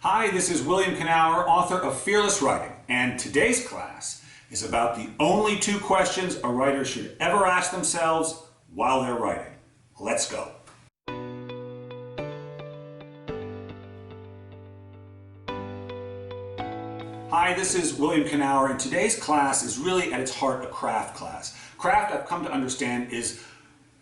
Hi, this is William Kenower, author of Fearless Writing, and today's class is about the only two questions a writer should ever ask themselves while they're writing. Let's go. Hi, this is William Kenower, and today's class is really at its heart a craft class. Craft, I've come to understand, is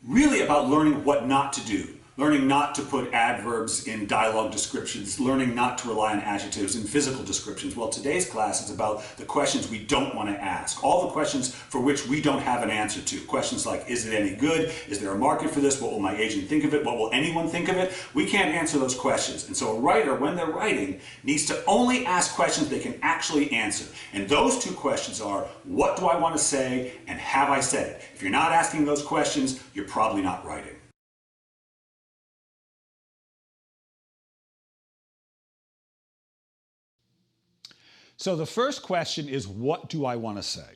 really about learning what not to do. Learning not to put adverbs in dialogue descriptions, learning not to rely on adjectives in physical descriptions. Well, today's class is about the questions we don't want to ask. All the questions for which we don't have an answer to. Questions like, is it any good? Is there a market for this? What will my agent think of it? What will anyone think of it? We can't answer those questions. And so a writer, when they're writing, needs to only ask questions they can actually answer. And those two questions are, what do I want to say? And have I said it? If you're not asking those questions, you're probably not writing. So the first question is, what do I want to say?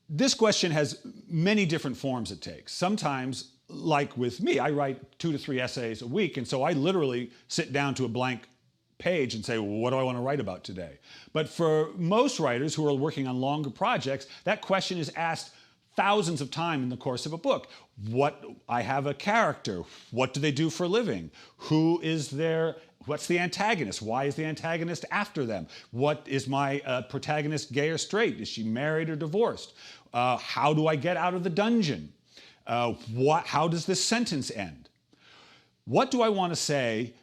This question has many different forms it takes. Sometimes, like with me, I write 2 to 3 essays a week, and so I literally sit down to a blank page and say, well, what do I want to write about today? But for most writers who are working on longer projects, that question is asked thousands of times in the course of a book. I have a character. What do they do for a living? What's the antagonist? Why is the antagonist after them? What is my protagonist, gay or straight? Is she married or divorced? How do I get out of the dungeon? How does this sentence end? What do I want to say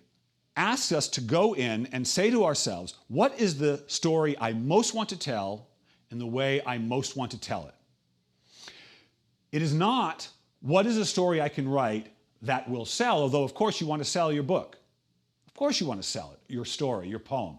asks us to go in and say to ourselves, what is the story I most want to tell in the way I most want to tell it? It is not, what is a story I can write that will sell, although of course you want to sell your book. Of course you want to sell it, your story, your poem.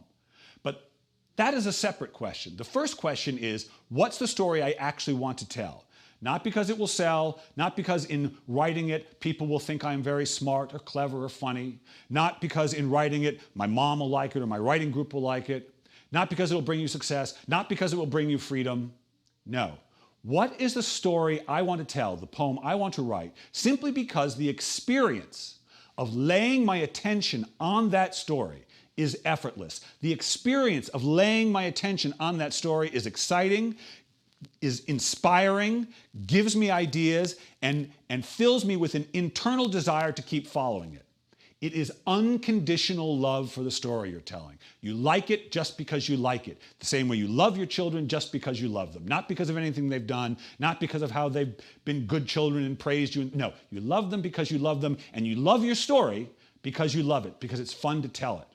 But that is a separate question. The first question is, what's the story I actually want to tell? Not because it will sell, not because in writing it people will think I'm very smart or clever or funny, not because in writing it my mom will like it or my writing group will like it, not because it will bring you success, not because it will bring you freedom. No. What is the story I want to tell, the poem I want to write, simply because the experience of laying my attention on that story is effortless. The experience of laying my attention on that story is exciting, is inspiring, gives me ideas, and fills me with an internal desire to keep following it. It is unconditional love for the story you're telling. You like it just because you like it. The same way you love your children just because you love them. Not because of anything they've done, not because of how they've been good children and praised you. No, you love them because you love them, and you love your story because you love it, because it's fun to tell it.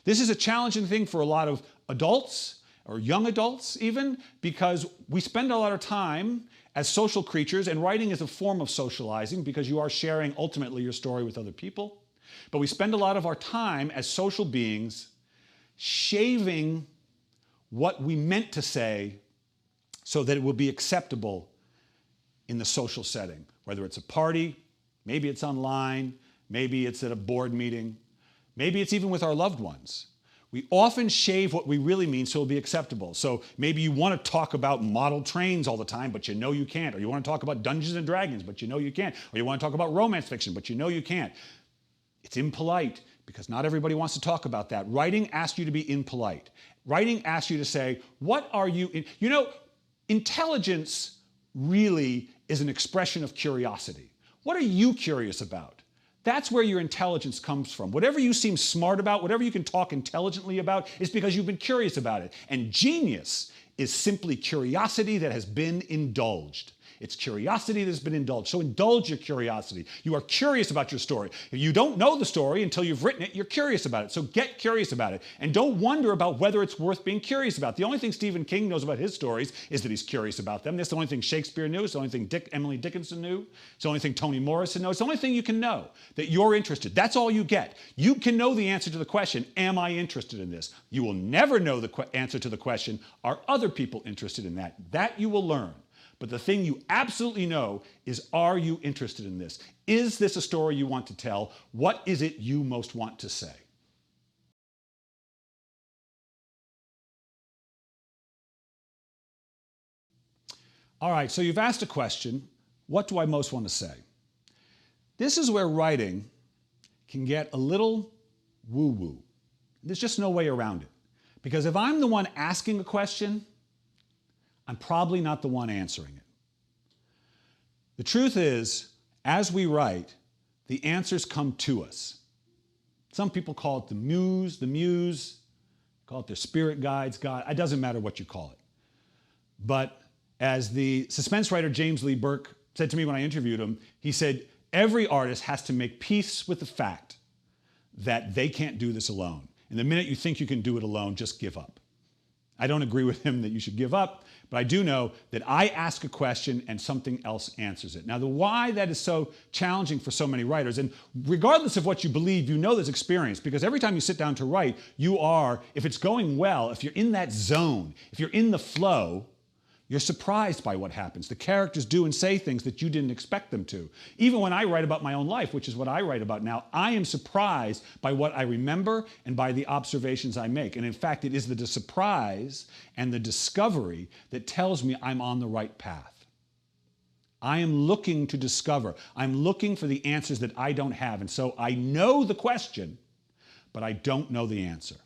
This is a challenging thing for a lot of adults, or young adults even, because we spend a lot of time as social creatures, and writing is a form of socializing because you are sharing ultimately your story with other people. But we spend a lot of our time as social beings shaving what we meant to say so that it will be acceptable in the social setting, whether it's a party, maybe it's online, maybe it's at a board meeting, maybe it's even with our loved ones. We often shave what we really mean so it'll be acceptable. So maybe you want to talk about model trains all the time, but you know you can't. Or you want to talk about Dungeons and Dragons, but you know you can't. Or you want to talk about romance fiction, but you know you can't. It's impolite because not everybody wants to talk about that. Writing asks you to be impolite. Writing asks you to say, what are you... Intelligence really is an expression of curiosity. What are you curious about? That's where your intelligence comes from. Whatever you seem smart about, whatever you can talk intelligently about, is because you've been curious about it. And genius is simply curiosity that has been indulged. It's curiosity that's been indulged. So indulge your curiosity. You are curious about your story. If you don't know the story until you've written it, you're curious about it. So get curious about it. And don't wonder about whether it's worth being curious about. The only thing Stephen King knows about his stories is that he's curious about them. That's the only thing Shakespeare knew. It's the only thing Emily Dickinson knew. It's the only thing Toni Morrison knows. It's the only thing you can know, that you're interested. That's all you get. You can know the answer to the question, am I interested in this? You will never know the answer to the question, are other people interested in that? That you will learn. But the thing you absolutely know is, are you interested in this? Is this a story you want to tell? What is it you most want to say? All right, so you've asked a question, what do I most want to say? This is where writing can get a little woo-woo. There's just no way around it. Because if I'm the one asking a question, I'm probably not the one answering it. The truth is, as we write, the answers come to us. Some people call it the muse, call it their spirit guides, God. It doesn't matter what you call it. But as the suspense writer James Lee Burke said to me when I interviewed him, he said, every artist has to make peace with the fact that they can't do this alone. And the minute you think you can do it alone, just give up. I don't agree with him that you should give up, but I do know that I ask a question and something else answers it. Now, the why that is so challenging for so many writers, and regardless of what you believe, you know this experience, because every time you sit down to write, you are, if it's going well, if you're in that zone, if you're in the flow, you're surprised by what happens. The characters do and say things that you didn't expect them to. Even when I write about my own life, which is what I write about now, I am surprised by what I remember and by the observations I make. And in fact, it is the surprise and the discovery that tells me I'm on the right path. I am looking to discover. I'm looking for the answers that I don't have. And so I know the question, but I don't know the answer.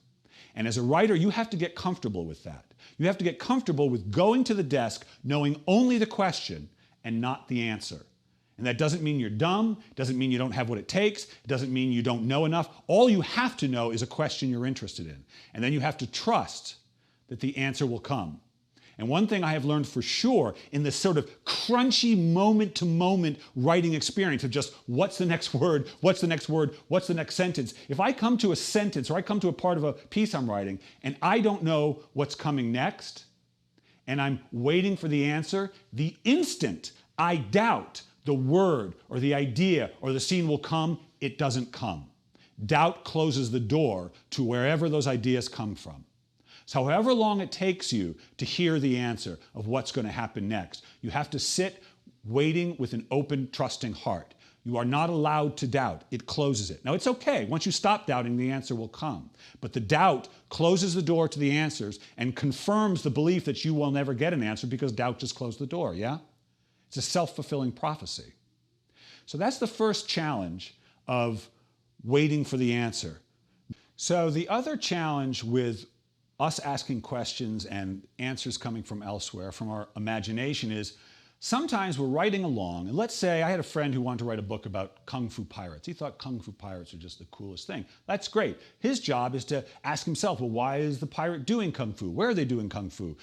And as a writer, you have to get comfortable with that. You have to get comfortable with going to the desk knowing only the question and not the answer. And that doesn't mean you're dumb, it doesn't mean you don't have what it takes, it doesn't mean you don't know enough. All you have to know is a question you're interested in. And then you have to trust that the answer will come. And one thing I have learned for sure in this sort of crunchy moment-to-moment writing experience of just what's the next word, what's the next word, what's the next sentence. If I come to a sentence or I come to a part of a piece I'm writing and I don't know what's coming next and I'm waiting for the answer, the instant I doubt the word or the idea or the scene will come, it doesn't come. Doubt closes the door to wherever those ideas come from. So however long it takes you to hear the answer of what's going to happen next, you have to sit waiting with an open, trusting heart. You are not allowed to doubt. It closes it. Now, it's okay. Once you stop doubting, the answer will come. But the doubt closes the door to the answers and confirms the belief that you will never get an answer because doubt just closed the door, yeah? It's a self-fulfilling prophecy. So that's the first challenge of waiting for the answer. So the other challenge with us asking questions and answers coming from elsewhere, from our imagination, is sometimes we're writing along, and let's say I had a friend who wanted to write a book about Kung Fu pirates. He thought Kung Fu pirates are just the coolest thing. That's great. His job is to ask himself, well, why is the pirate doing Kung Fu? Where are they doing Kung Fu?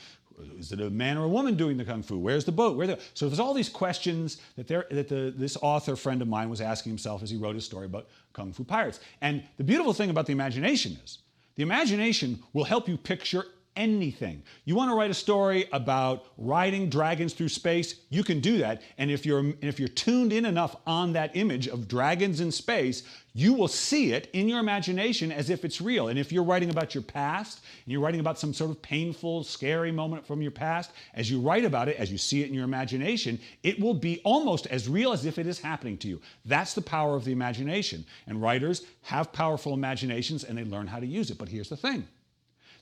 Is it a man or a woman doing the Kung Fu? Where's the boat? So there's all these questions that this author friend of mine was asking himself as he wrote his story about Kung Fu pirates. And the beautiful thing about the imagination is, the imagination will help you picture anything. You want to write a story about riding dragons through space, you can do that. And if you're tuned in enough on that image of dragons in space, you will see it in your imagination as if it's real. And if you're writing about your past, and you're writing about some sort of painful, scary moment from your past, as you write about it, as you see it in your imagination, it will be almost as real as if it is happening to you. That's the power of the imagination. And writers have powerful imaginations and they learn how to use it. But here's the thing.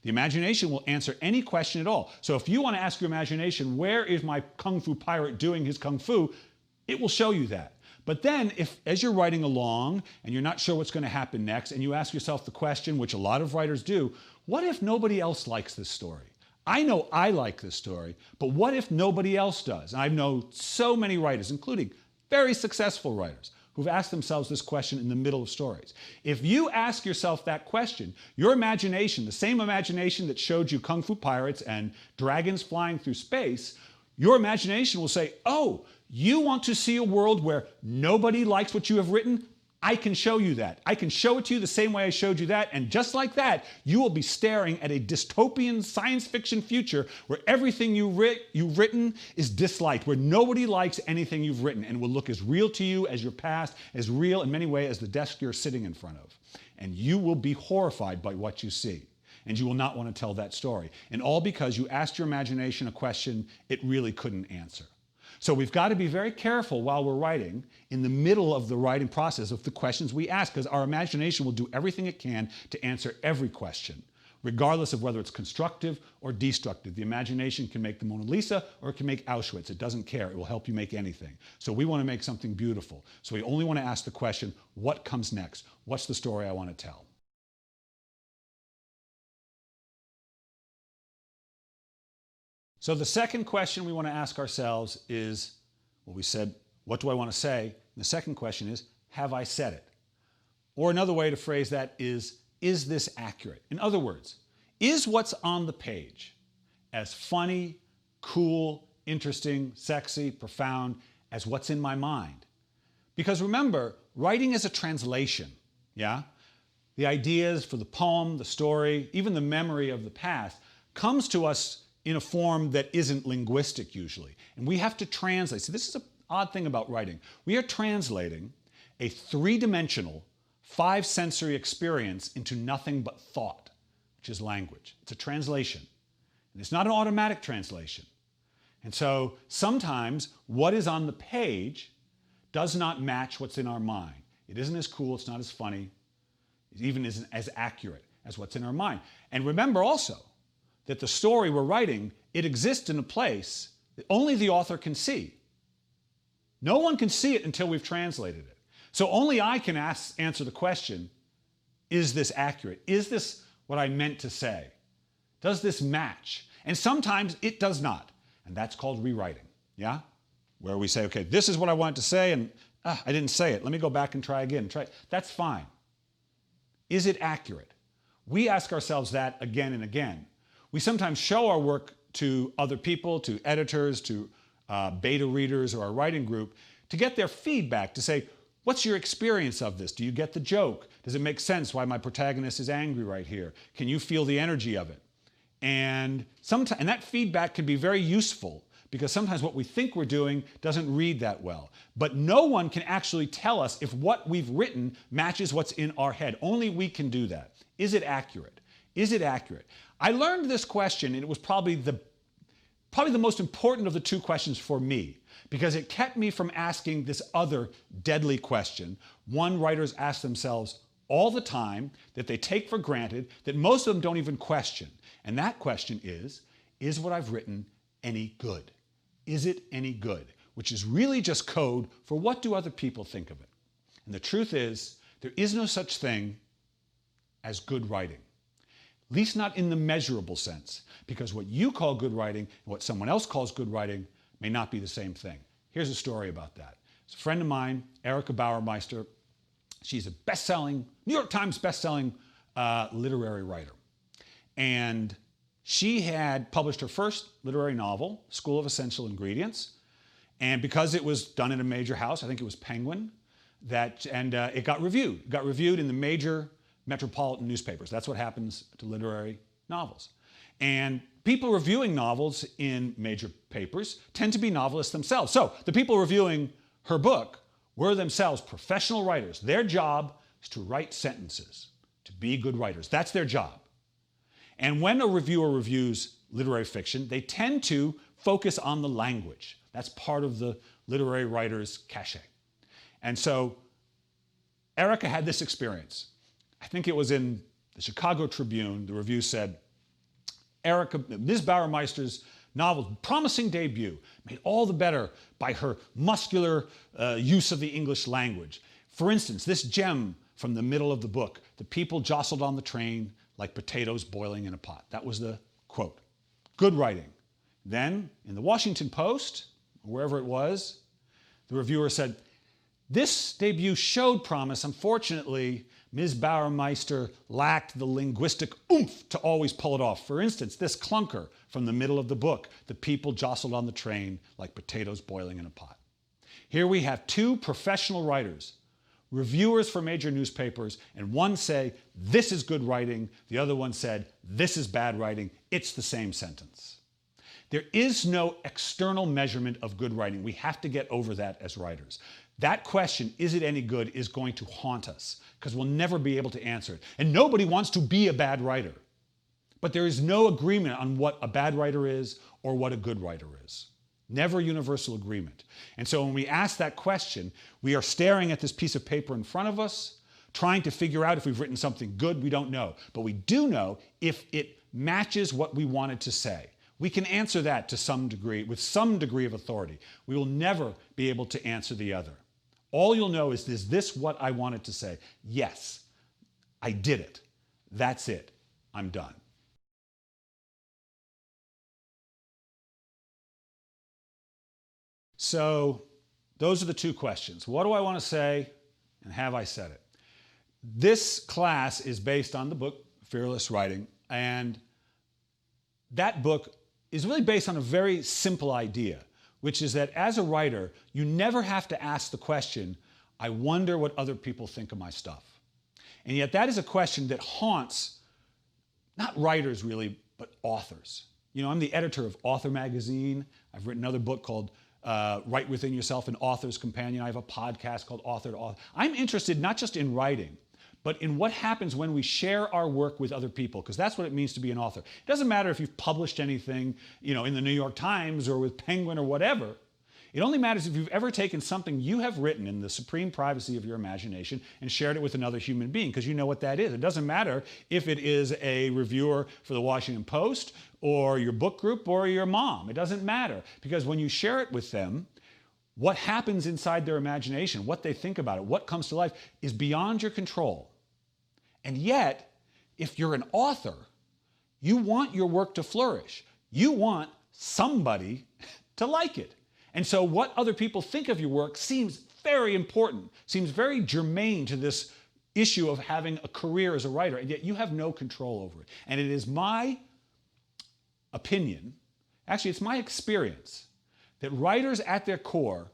The imagination will answer any question at all. So if you want to ask your imagination, where is my Kung Fu pirate doing his Kung Fu? It will show you that. But then, as you're writing along and you're not sure what's going to happen next, and you ask yourself the question, which a lot of writers do, what if nobody else likes this story? I know I like this story, but what if nobody else does? And I know so many writers, including very successful writers, who've asked themselves this question in the middle of stories. If you ask yourself that question, your imagination, the same imagination that showed you Kung Fu pirates and dragons flying through space, your imagination will say, oh, you want to see a world where nobody likes what you have written? I can show you that. I can show it to you the same way I showed you that, and just like that, you will be staring at a dystopian science fiction future where everything you've written is disliked, where nobody likes anything you've written, and will look as real to you as your past, as real in many ways as the desk you're sitting in front of. And you will be horrified by what you see, and you will not want to tell that story. And all because you asked your imagination a question it really couldn't answer. So we've got to be very careful while we're writing, in the middle of the writing process, of the questions we ask, because our imagination will do everything it can to answer every question, regardless of whether it's constructive or destructive. The imagination can make the Mona Lisa or it can make Auschwitz. It doesn't care. It will help you make anything. So we want to make something beautiful. So we only want to ask the question, what comes next? What's the story I want to tell? So the second question we want to ask ourselves is, well, we said, what do I want to say? And the second question is, have I said it? Or another way to phrase that is this accurate? In other words, is what's on the page as funny, cool, interesting, sexy, profound as what's in my mind? Because remember, writing is a translation, yeah? The ideas for the poem, the story, even the memory of the past comes to us in a form that isn't linguistic usually. And we have to translate. So this is an odd thing about writing. We are translating a three-dimensional, five-sensory experience into nothing but thought, which is language. It's a translation. And it's not an automatic translation. And so sometimes what is on the page does not match what's in our mind. It isn't as cool, it's not as funny, it even isn't as accurate as what's in our mind. And remember also that the story we're writing, it exists in a place that only the author can see. No one can see it until we've translated it. So only I can answer the question, is this accurate? Is this what I meant to say? Does this match? And sometimes it does not. And that's called rewriting, yeah? Where we say, okay, this is what I wanted to say and I didn't say it. Let me go back and try again. That's fine. Is it accurate? We ask ourselves that again and again. We sometimes show our work to other people, to editors, to beta readers or our writing group to get their feedback, to say, what's your experience of this? Do you get the joke? Does it make sense why my protagonist is angry right here? Can you feel the energy of it? And that feedback can be very useful because sometimes what we think we're doing doesn't read that well. But no one can actually tell us if what we've written matches what's in our head. Only we can do that. Is it accurate? Is it accurate? I learned this question, and it was probably the most important of the two questions for me, because it kept me from asking this other deadly question one writers ask themselves all the time, that they take for granted, that most of them don't even question. And that question is what I've written any good? Is it any good? Which is really just code for what do other people think of it? And the truth is, there is no such thing as good writing. At least not in the measurable sense, because what you call good writing and what someone else calls good writing may not be the same thing. Here's a story about that. It's a friend of mine, Erica Bauermeister. She's a New York Times best-selling literary writer. And she had published her first literary novel, School of Essential Ingredients. And because it was done in a major house, I think it was Penguin, it got reviewed. It got reviewed in the major metropolitan newspapers. That's what happens to literary novels. And people reviewing novels in major papers tend to be novelists themselves. So the people reviewing her book were themselves professional writers. Their job is to write sentences, to be good writers. That's their job. And when a reviewer reviews literary fiction, they tend to focus on the language. That's part of the literary writer's cachet. And so Erica had this experience. I think it was in the Chicago Tribune. The review said, Ms. Bauermeister's novel, promising debut, made all the better by her muscular use of the English language. For instance, this gem from the middle of the book, the people jostled on the train like potatoes boiling in a pot. That was the quote. Good writing. Then, in the Washington Post, wherever it was, the reviewer said, this debut showed promise. Unfortunately, Ms. Bauermeister lacked the linguistic oomph to always pull it off. For instance, this clunker from the middle of the book, the people jostled on the train like potatoes boiling in a pot. Here we have two professional writers, reviewers for major newspapers, and one say, this is good writing. The other one said, this is bad writing. It's the same sentence. There is no external measurement of good writing. We have to get over that as writers. That question, is it any good, is going to haunt us because we'll never be able to answer it. And nobody wants to be a bad writer. But there is no agreement on what a bad writer is or what a good writer is. Never universal agreement. And so when we ask that question, we are staring at this piece of paper in front of us, trying to figure out if we've written something good. We don't know. But we do know if it matches what we wanted to say. We can answer that to some degree, with some degree of authority. We will never be able to answer the other. All you'll know is this what I wanted to say? Yes, I did it. That's it. I'm done. So those are the two questions. What do I want to say, and have I said it? This class is based on the book Fearless Writing, and that book is really based on a very simple idea, which is that as a writer, you never have to ask the question, I wonder what other people think of my stuff. And yet that is a question that haunts not writers really, but authors. You know, I'm the editor of Author Magazine. I've written another book called Write Within Yourself, an Author's Companion. I have a podcast called Author to Author. I'm interested not just in writing, but in what happens when we share our work with other people, because that's what it means to be an author. It doesn't matter if you've published anything, you know, in the New York Times or with Penguin or whatever. It only matters if you've ever taken something you have written in the supreme privacy of your imagination and shared it with another human being, because you know what that is. It doesn't matter if it is a reviewer for the Washington Post or your book group or your mom. It doesn't matter, because when you share it with them, what happens inside their imagination, what they think about it, what comes to life is beyond your control. And yet, if you're an author, you want your work to flourish. You want somebody to like it. And so what other people think of your work seems very important, seems very germane to this issue of having a career as a writer, and yet you have no control over it. And it is my opinion, actually it's my experience, that writers at their core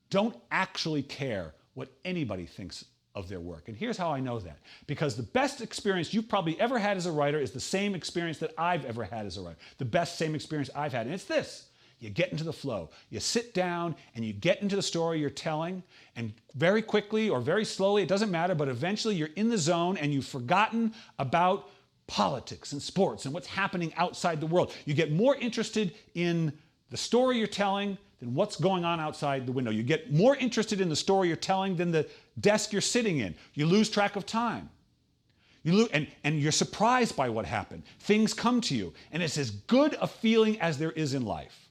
don't actually care what anybody thinks of their work. And here's how I know that. Because the best experience you've probably ever had as a writer is the same experience that I've ever had as a writer. The best same experience I've had. And it's this. You get into the flow. You sit down and you get into the story you're telling, and very quickly or very slowly, it doesn't matter, but eventually you're in the zone and you've forgotten about politics and sports and what's happening outside the world. You get more interested in the story you're telling than what's going on outside the window. You get more interested in the story you're telling than the desk you're sitting in. You lose track of time. And you're surprised by what happened. Things come to you, and it's as good a feeling as there is in life.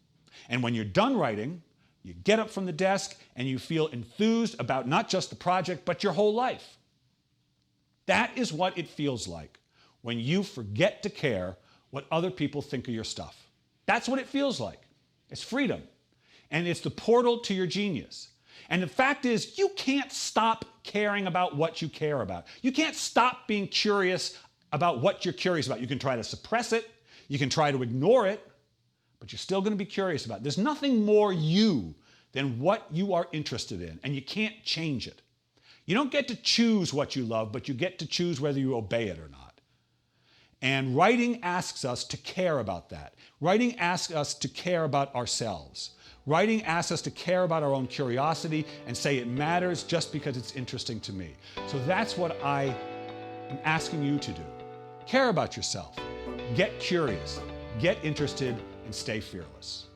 And when you're done writing, you get up from the desk and you feel enthused about not just the project, but your whole life. That is what it feels like when you forget to care what other people think of your stuff. That's what it feels like. It's freedom. And it's the portal to your genius. And the fact is, you can't stop caring about what you care about. You can't stop being curious about what you're curious about. You can try to suppress it. You can try to ignore it. But you're still going to be curious about it. There's nothing more you than what you are interested in, and you can't change it. You don't get to choose what you love, but you get to choose whether you obey it or not. And writing asks us to care about that. Writing asks us to care about ourselves. Writing asks us to care about our own curiosity and say it matters just because it's interesting to me. So that's what I am asking you to do. Care about yourself. Get curious. Get interested and stay fearless.